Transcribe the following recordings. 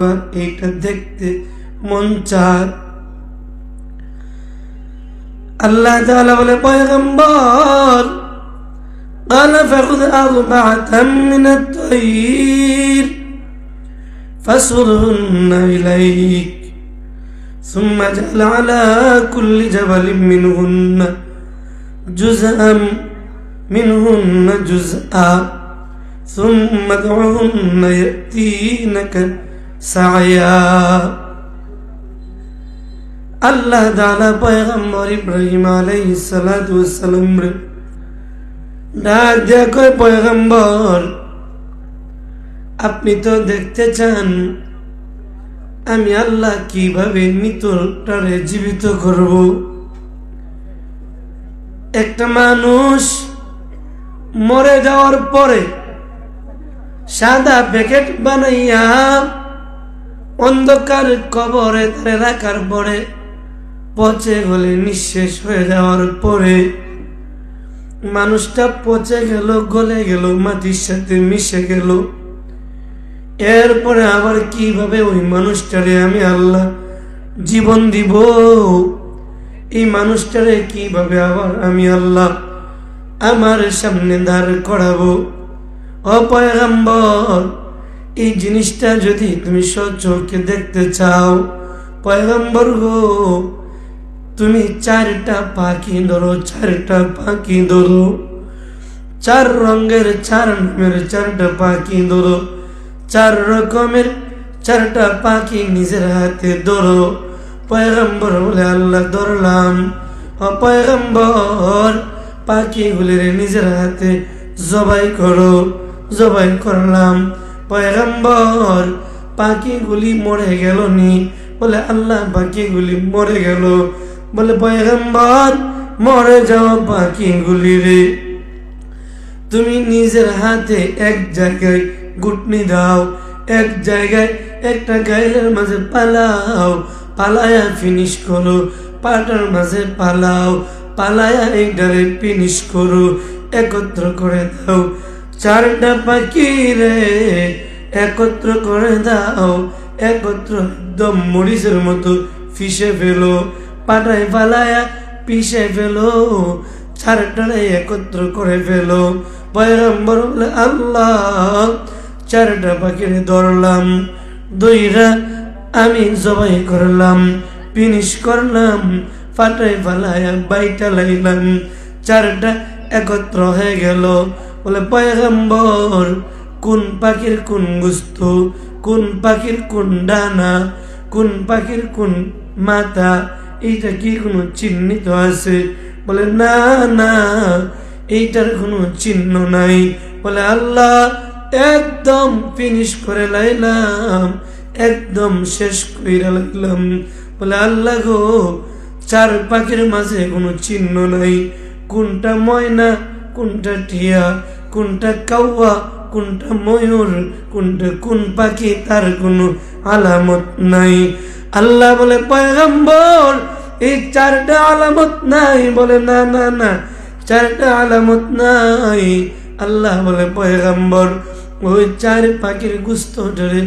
এইটা দেখতে মন চায়। আল্লাহ তাআলা বলে পয়গম্বর قال فخذ أربعة من الطير فصرهن إليك ثم اجعل على كل جبل منهن جزءا ثم ادعهن يأتينك سعيا। আল্লাহ তাআলা পয়গম্বর ইব্রাহিম আলাইহিস সালাতু ওয়াস সালাম রে ডাক দিয়া কয়, পয়গম্বর আপনি তো দেখতে চান আমি আল্লাহ কিভাবে মৃতটারে জীবিত করব। একটা মানুষ মরে যাওয়ার পরে সাদা প্যাকেট বানাইয়া অন্ধকার কবরে তারে রাখার পরে পচে গলে নিঃশেষ হয়ে যাওয়ার পরে মানুষটা পচে গেল, গলে গেল, মাটির সাথে মিশে গেল। এরপরে আবার কিভাবে ওই মানুষটারে আমি আল্লাহ জীবন দিব, এই মানুষটারে কিভাবে আবার আমি আল্লাহ আমার সামনে দাঁড় করাবো। ও পয়গম্বর এই জিনিসটা যদি তুমি সচক্ষে দেখতে চাও, পয়গম্বর গো তুমি চারটা পাখি ধরো, চারটা পাখি ধরো, চার রঙের চার নামের চারটা পাখি ধরো, চার রকমের চারটা পাখি নিজের হাতে ধরো। পয়গম্বর বলে আল্লাহ ধরলাম। ও পয়গম্বর পাখিগুলির নিজের হাতে জবাই করো। জবাই করলাম। পয়গম্বর পাখিগুলি মরে গেল নি? বলে আল্লাহ পাখিগুলি মরে গেল। বলে পয়গম্বর মরে যাওয়া পাখিগুলি রে তুমি নিজের হাতে এক জায়গায় গুটনি দাও, এক জায়গায় একটা গাইলের মাঝে পালাও, পালায়া ফিনিশ করো, পাটার মাঝে পালাও, পালায়া একটারে ফিনিশ করো, একত্র করে দাও। চারটা পাখি রে একত্র করে দাও, একত্র একদম মরিচের মতো ফিসে ফেলো, পাটায় পালায়া পিষে ফেলো, চারটারে একত্র করে ফেলো। পয়গম্বর বলে আল্লাহ চারটা পাখিরে ধরলাম, দুইটা আমি জবাই করলাম, ফিনিশ করলাম, পাটায় পালায়া বাইটা লাইলাম, চারটা একত্র হয়ে গেল। বলে পয়গম্বর কোন পাখির কোন গোস্ত, কোন পাখির কোন ডানা, কোন পাখির কোন মাথা, এইটা কি কোনো চিহ্নিত আছে? বলে না না এইটার কোনো চিহ্ন নাই। বলে আল্লাহ একদম ফিনিশ করে লাইলাম, একদম শেষ করে লাইলাম। বলে আল্লাহ গো চার পাখির মাঝে কোনো চিহ্ন নাই, কোনটা ময়না, কোনটা টিয়া, কোনটা কাউয়া, কোনটা ময়ূর, কোনটা কোন পাখি তার কোনো আলামত নাই। আল্লাহ বলে পয়গম্বর এই চারটা আলামত নাই? বলে না না না চারটা আলামত নাই। আল্লাহ বলে পয়গম্বর ওই চার পাখির গোস্ত ধরে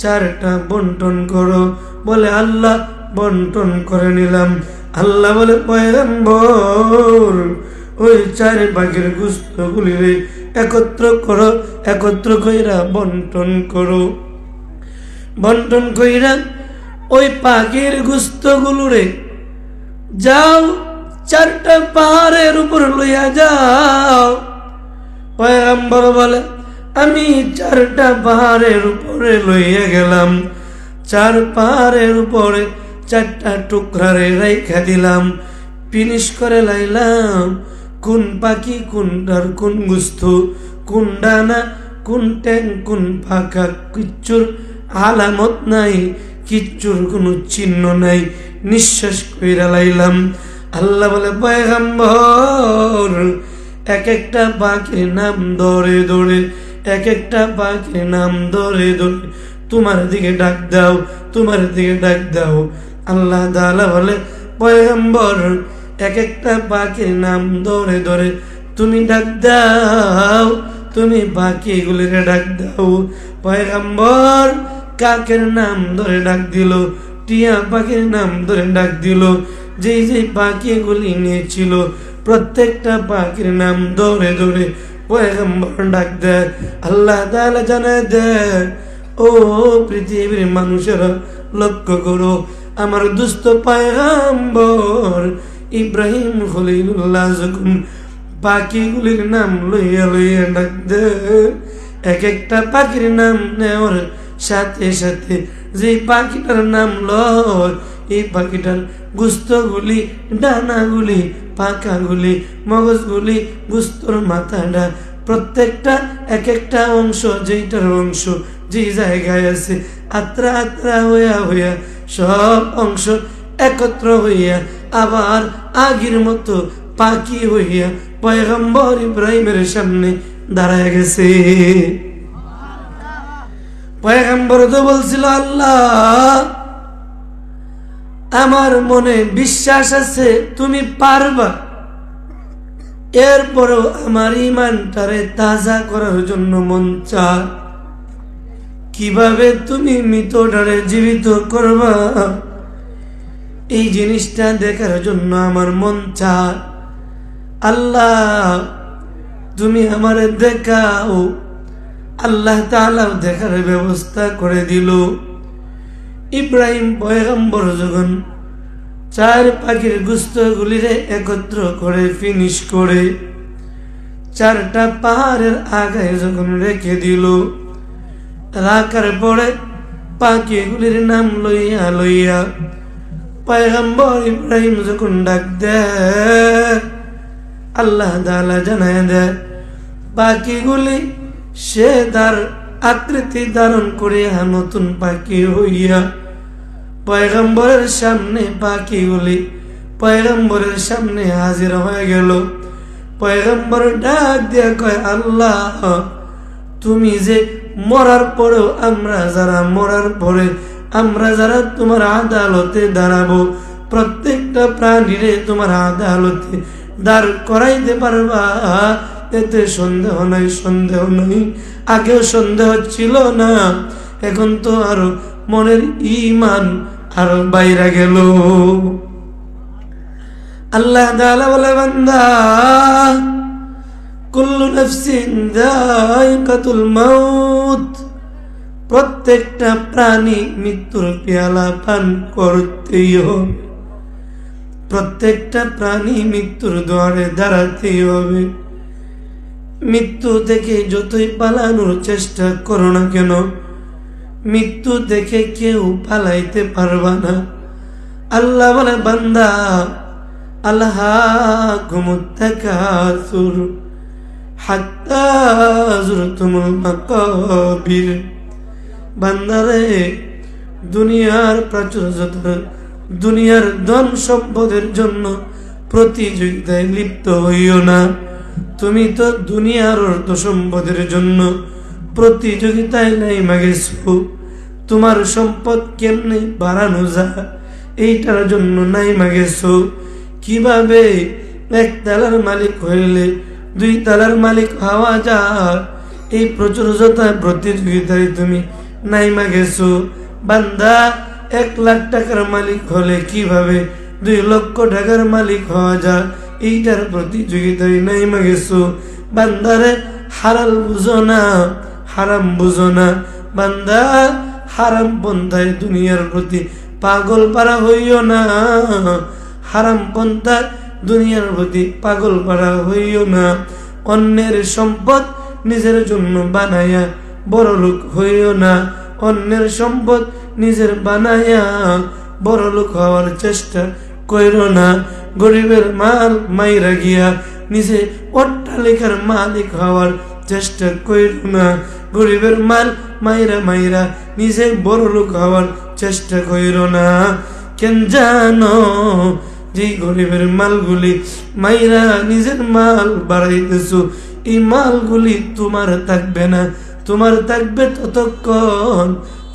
চারটা বন্টন করো। বলে আল্লাহ বন্টন করে নিলাম। আল্লাহ বলে পয়গম্বর ওই চার পাখির গোস্ত গুলিরে একত্র করো, একত্র কইরা বন্টন করো। বন্টন কইরা ওই পাখির গোস্ত গুলোরে যাও চারটা পাহাড়ের উপর লইয়া যাও। পয়গম্বর বলে আমি চারটা পাহাড়ের উপরে লইয়া গেলাম, চার পাহাড়ের উপরে চারটা টুকরারে রাইখা দিলাম, ফিনিশ করে লাইলাম। কোন পাখি কোনটার কোন গোস্ত, কোন ডানা, কোন ট্যাং, কোন পাখা, কিচ্ছুর আলামত নাই, কিচ্ছুর কোনো চিহ্ন নাই, নিঃশ্বাস কইরা লাইলাম। আল্লাহ বলে পয়গম্বর এক একটা পাখির নাম ধরে ধরে, এক একটা পাখির নাম ধরে ধরে তোমার দিকে ডাক দাও, তোমার দিকে ডাক দাও। আল্লাহ তাআলা বলে পয়গম্বর এক একটা পাখির নাম ধরে ধরে তুমি ডাক দাও, তুমি বাকিগুলিরে ডাক দাও। পয়গম্বর কাকের নাম ধরে ডাক দিল, টিয়া পাখির নাম ধরে ডাক দিল। যেই যেই পাখিগুলি নিয়েছিল প্রত্যেকটা পাখির নাম ধরে ধরে পয়গম্বর ডাক দেয়। আল্লাহ তাআলা জানায় দেয়, ও পৃথিবীর মানুষেরা লক্ষ্য করো, আমার দুস্থ পয়গম্বর ইব্রাহিম খলিলুল্লাহ যখন পাখিগুলির নাম লইয়া লইয়া ডাক দেয়, এক একটা পাখির নাম নেওয়ার সাথে সাথে যে পাখিটার নাম লয়, এই পাখিটার গুস্তগুলি, ডানাগুলি, পাখাগুলি, মগজগুলি, গুস্তর মাথাটা প্রত্যেকটা এক একটা অংশ, যেইটার অংশ যে জায়গায় আছে, আত্রা আত্রা হইয়া হইয়া সব অংশ একত্র হইয়া আবার আগের মতো পাখি হইয়া পয়গম্বর ইব্রাহিমের সামনে দাঁড়ায় গেছে। পয়গম্বর তো বলছিল, আল্লাহ আমার মনে বিশ্বাস আছে তুমি পারবা, এরপরও আমার ইমানটারে তাজা করার জন্য মন চায়, কিভাবে তুমি মৃতটারে জীবিত করবা এই জিনিসটা দেখার জন্য আমার মন চায়। আল্লাহ তুমি আমারে দেখাও। আল্লাহ তাআলা দেখার ব্যবস্থা করে দিল। ইব্রাহিম পয়গম্বর যখন চার পাখির গুস্তগুলিরে একত্র করে ফিনিশ করে চারটা পাহাড়ের আগায় যখন রেখে দিল, রাখার পরে পাখিগুলির নাম লইয়া লইয়া পয়গম্বর ইব্রাহিম যখন ডাক দেয়, আল্লাহ তাআলা জানায় দেয় পাখিগুলি সে তার আকৃতি ধারণ করিয়া নতুন পাখি হইয়া পয়গম্বরের সামনে পাখিগুলি পয়গম্বরের সামনে হাজির হয়ে গেল। পয়গম্বর ডাক দিয়া কয়, আল্লাহ তুমি যে মরার পরেও আমরা যারা তোমার আদালতে দাঁড়াবো, প্রত্যেকটা প্রাণীরে তোমার আদালতে দাঁড় করাইতে পারবা, এতে সন্দেহ নাই। আগেও সন্দেহ ছিল না, এখন তো আরো মনের ঈমান আরো বাইরে গেল। আল্লাহ তাআলা বলে, বান্দা কুল্লু নাফসিন যায়কাতুল মাউত, প্রত্যেকটা প্রাণী মৃত্যুর পেয়ালা পান করতেই হবে, প্রত্যেকটা প্রাণী মৃত্যুর দ্বারে দাঁড়াতেই হবে। মৃত্যু থেকে যতই পালানোর চেষ্টা করো না কেন, মৃত্যু দেখে কেউ পালাইতে পারবা না। আল্লাহ বলে, বান্দা আলহাকুমুত তাকাসুর হাত্তা যুরতুমুল মাকাবির, বান্দারে দুনিয়ার প্রাচুর্যতা, দুনিয়ার ধন সম্পদের জন্য প্রতিযোগিতায় লিপ্ত হইও না। তুমি তো দুনিয়ার অর্থ সম্পদের জন্য প্রতিযোগিতায় নাই মাগেছো, তোমার সম্পদ কেমনে বাড়ানো যায় এইটার জন্য নাই মাগেছো। কিভাবে এক তালার মালিক হইলে দুই তালার মালিক হওয়া যায়, এই প্রচুরতায় প্রতিযোগিতায় তুমি নাই মাগেছো। বান্দা 1 লাখ টাকার মালিক হলে কিভাবে 2 লক্ষ টাকার মালিক হওয়া যায়, এইটার প্রতিযোগিতায় নাই মাগেছো। বান্দারে হালাল বুঝো না, হারাম বুঝো না। বান্দা হারাম পন্থায় দুনিয়ার প্রতি পাগল পারা হইও না, হারাম পন্থায় দুনিয়ার প্রতি পাগল পারা হইও না। অন্যের সম্পদ নিজের জন্য বানায়া বড় লোক হইও না, অন্যের সম্পদ নিজের বানায়া বড় লোক হওয়ার চেষ্টা কইরো না। গরিবের মাল মাইরা গিয়া নিজে অট্টালিকার মালিক হওয়ার চেষ্টা কইরো না। গরিবের মাল মাইরা নিজে বড় লোক হওয়ার চেষ্টা কইরো না। কেন জানো, যে গরিবের মালগুলি মাইরা নিজের মাল বাড়াইতেছো, এই মালগুলি তোমার থাকবে না। তোমার থাকবে ততক্ষণ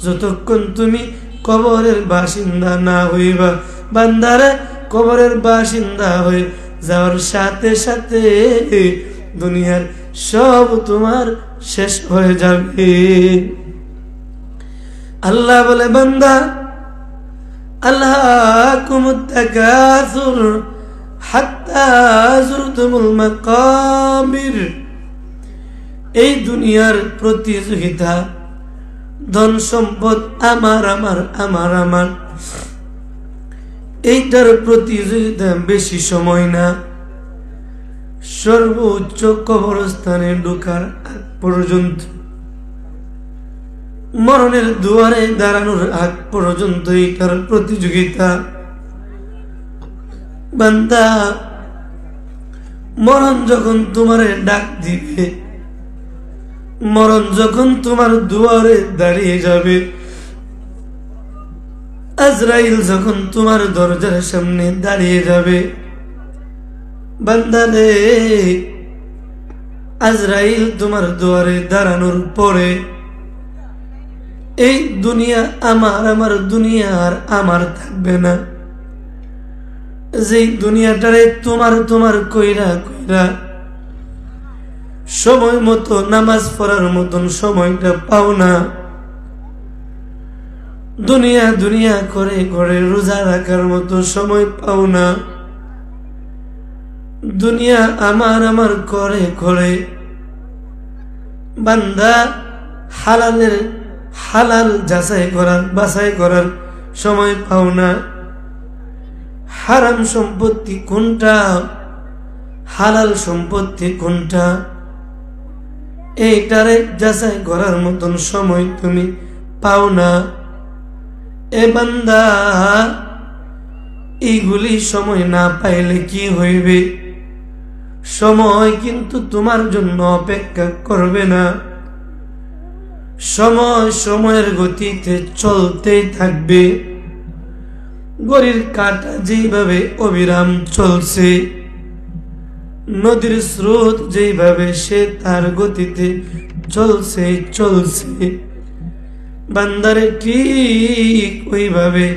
যতক্ষণ তুমি কবরের বাসিন্দা না হইবা। বান্দারে কবরের বাসিন্দা হয়ে যাওয়ার সাথে সাথে দুনিয়ার সব তোমার শেষ হয়ে যাবে। আল্লাহ বলে বান্দা আল্লাহকুমুত তাকাসুর হাত্তা যুরতুমুল মাকাবির। এই দুনিয়ার প্রতিযোগিতা, ধন সম্পদ আমার আমার আমার আমার, এইটার প্রতিযোগিতা বেশি সময় না। সর্বোচ্চ কবরস্থানে ঢোকার আগ পর্যন্ত, মরণের দুয়ারে দাঁড়ানোর আগ পর্যন্ত এইটার প্রতিযোগিতা। বান্দা, মরণ যখন তোমারে ডাক দিবে, মরণ যখন তোমার দুয়ারে দাঁড়িয়ে যাবে, আজরাইল যখন তোমার দরজার সামনে দাঁড়িয়ে যাবে, বান্দা রে, আজরাইল তোমার দুয়ারে দাঁড়ানোর পরে এই দুনিয়া আমার আমার দুনিয়া আর আমার থাকবে না। যেই দুনিয়াটারে তোমার তোমার কইরা কইরা সময় মতো নামাজ পড়ার মতন সময়টা পাও না, দুনিয়া দুনিয়া করে করে রোজা রাখার মতো সময় পাও না, দুনিয়া আমার আমার করে করে বান্দা হালালের হালাল যাচাই করার বাছাই করার সময় পাও না। হারাম সম্পত্তি কোনটা, হালাল সম্পত্তি কোনটা, এইটারে যাচাই করার মতন সময় তুমি পাও না। এ বান্দা, এইগুলি সময় না পাইলে কি হইবে? সময় কিন্তু তোমার জন্য অপেক্ষা করবে না। সময় সময়ের গতিতে চলতেই থাকবে। ঘড়ির কাঁটা যেইভাবে অবিরাম চলছে, নদীর স্রোত যেইভাবে সে তার গতিতে চলছে চলছে, বান্দারে ঠিক ওইভাবে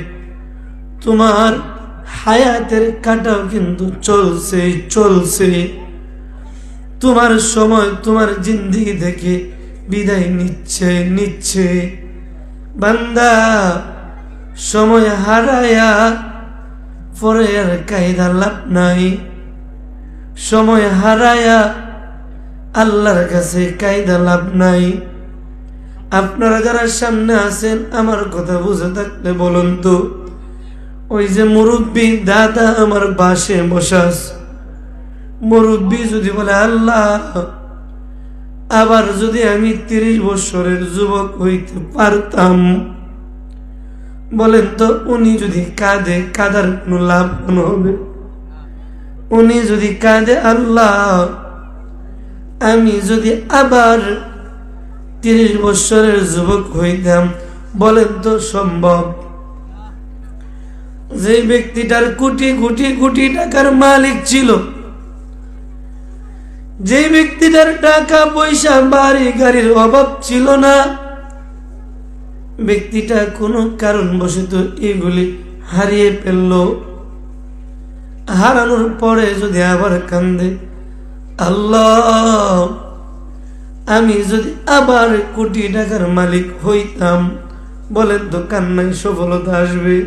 তোমার হায়াতের কাঁটাও কিন্তু চলছে চলছে। তোমার সময় তোমার জিন্দেগি থেকে বিদায় নিচ্ছে নিচ্ছে। বান্দা, সময় হারায়া পরে আর কায়দা লাভ নাই। সময় হারায়া আল্লাহর কাছে কায়দা লাভ নাই। আপনারা যারা সামনে আছেন, আমার কথা বুঝে থাকলে বলুন তো, ওই যে মুরব্বী দাদা আমার পাশে বসাস, মুরব্বী যদি বলে আল্লাহ আবার যদি আমি 30 বছরের যুবক হইতে পারতাম, বলেন তো উনি যদি কাঁদে, কাঁদার কোনো লাভ কোনো হবে? উনি যদি কাঁদে আল্লাহ আমি যদি আবার 30 বছরের যুবক হইতাম, বলেন তো সম্ভব? যে ব্যক্তিটার কোটি কোটি কোটি টাকার মালিক ছিল, যে ব্যক্তিটার টাকা পয়সা বাড়ি গাড়ির অভাব ছিল না, ব্যক্তিটা কোনো কারণবশত এগুলি হারিয়ে ফেলল। হারানোর পরে যদি আবার কান্দে আল্লাহ আমি যদি আবার কোটি টাকার মালিক হইতাম, বলেন তো কান্নায় সফলতা আসবে?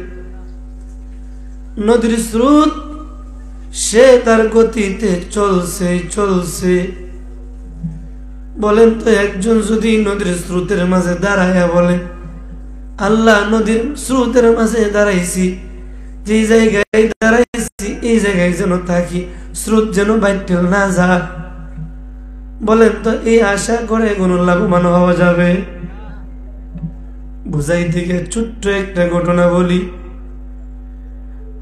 নদীর স্রোত সে তার গতিতে চলছে চলছে। বলেন তো একজন যদি নদীর স্রোতের মাঝে দাঁড়ায়া বলে আল্লাহ নদীর স্রোতের মাঝে দাঁড়াইছি, যে জায়গায় দাঁড়াইছি এই জায়গায় যেন থাকি, স্রোত যেন বাইরে না যায়, বলেন তো এই আশা করে কোনো লাভবান হওয়া যাবে? বুঝাই থেকে ছোট্ট একটা ঘটনা বলি।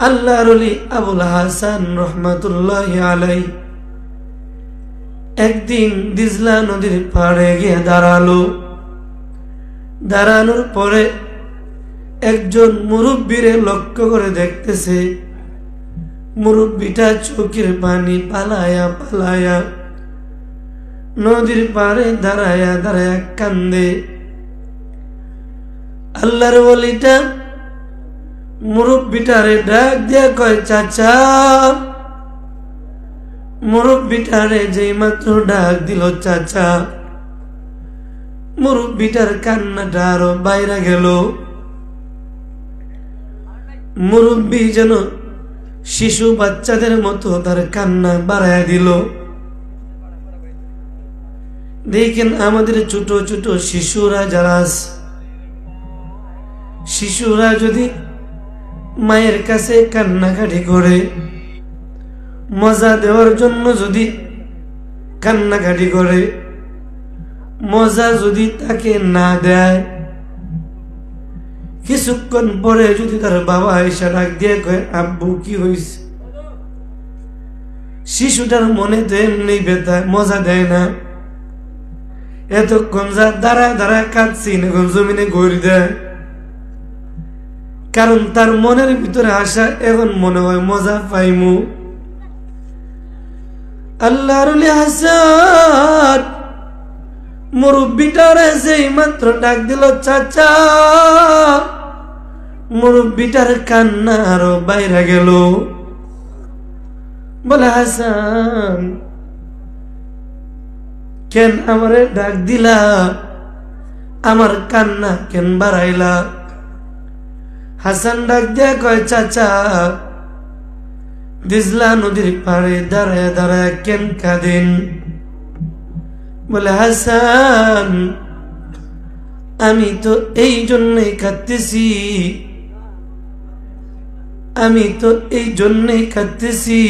আল্লাহর ওলি আবুল হাসান রহমাতুল্লাহি আলাইহি একদিন দিজলা নদীর পাড়ে গিয়ে দাঁড়ালো। দাঁড়ানোর পরে একজন মুরব্বীরে লক্ষ্য করে দেখতেছে। মুরব্বীটা চোখের পানি পালায়া পালায়া নদীর পাড়ে দাঁড়ায়া দাঁড়ায়া কান্দে। আল্লাহর ওলিটা মুরব্বীটারে ডাক দিয়া কয় চাচা। মুরব্বীটারে যেই মাত্র ডাক দিল চাচা, মুরব্বিটার কান্নাটা আরো বাইরে গেল। মুরব্বি যেন শিশু বাচ্চাদের মতো তার কান্না বাড়ায় দিল। দেখেন আমাদের ছোট ছোট শিশুরা যারা আছে, শিশুরা যদি মায়ের কাছে কান্নাকাটি করে, মজা দেওয়ার জন্য যদি কান্নাকাটি করে, মজা যদি তাকে না দেয়, কিছুক্ষণ পরে যদি তার বাবা এসে ডাক দিয়ে কয় আব্বু কি হয়েছে, শিশুটার মনে তো এমনি ব্যথা, মজা দেয় না। এতক্ষণ যা দাঁড়ায় দাঁড়ায় কাঁদছি, এখন জমিনে গড়ি দেয়, কারণ তার মনের ভিতরে আসা এখন মনে হয় মজা পাইমু। আল্লাহর হাসান মুরব্বিটারে যেই মাত্র ডাক দিল চাচা, মুরব্বিটার কান্না আরো বাইরে গেল। বলে হাসান কেন আমারে ডাক দিলা, আমার কান্না কেন বাড়াইলা? হাসান ডাক দিয়া কয় চাচা, দিজলা নদীর পাড়ে দাঁড়ায় দাঁড়ায় কেন কাঁদেন? বলে হাসান আমি তো এই জন্যই কাঁদতেছি, আমি তো এই জন্যই কাঁদতেছি,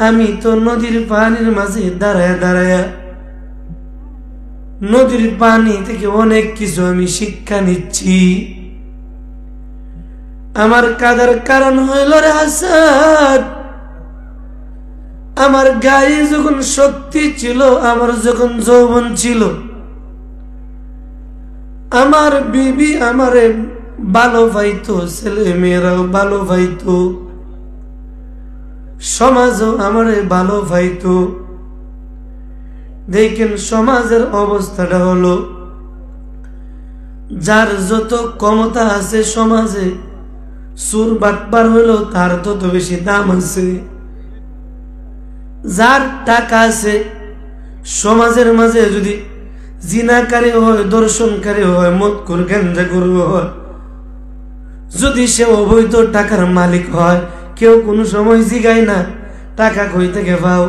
আমি তো নদীর পানির মাঝে দাঁড়ায় দাঁড়ায় নদীর পানি থেকে অনেক কিছু আমি শিক্ষা নিচ্ছি। আমার কাদার কারণ হইল রে হাসান, আমার গায়ে যখন শক্তি ছিল, আমার যখন যৌবন ছিল, আমার বিবি আমারে ভালো পাইতো, ছেলে মেয়েরাও ভালো পাইতো, সমাজও আমারে ভালো পাইতো। দেখেন সমাজের অবস্থাটা হলো, যার যত ক্ষমতা আছে সমাজে, সুর বাটবার হইলো তার তত বেশি দাম আছে। যার টাকা আছে সমাজের মাঝে যদি জিনাকারী হয়, দর্শনকারী হয়, মদখোর গাঞ্জাখোর হয়, যদি সে অবৈধ টাকার মালিক হয়, কেউ কোনো সময় জিগায় না টাকা কই থেকে পাও,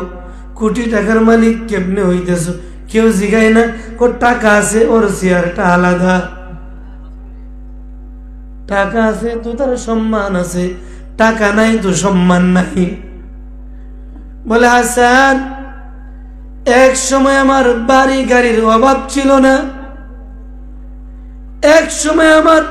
কোটি টাকার মালিক কেমনে হইতেছ, কেউ জিগায় না। ওর টাকা আছে, ওর চেয়ারটা আলাদা, টাকা আছে তো তার সম্মান আছে, টাকা নাই তো সম্মান নাই। বলে হাসান এক সময় আমার বাড়ি গাড়ির অভাব ছিল না, এক সময় আমার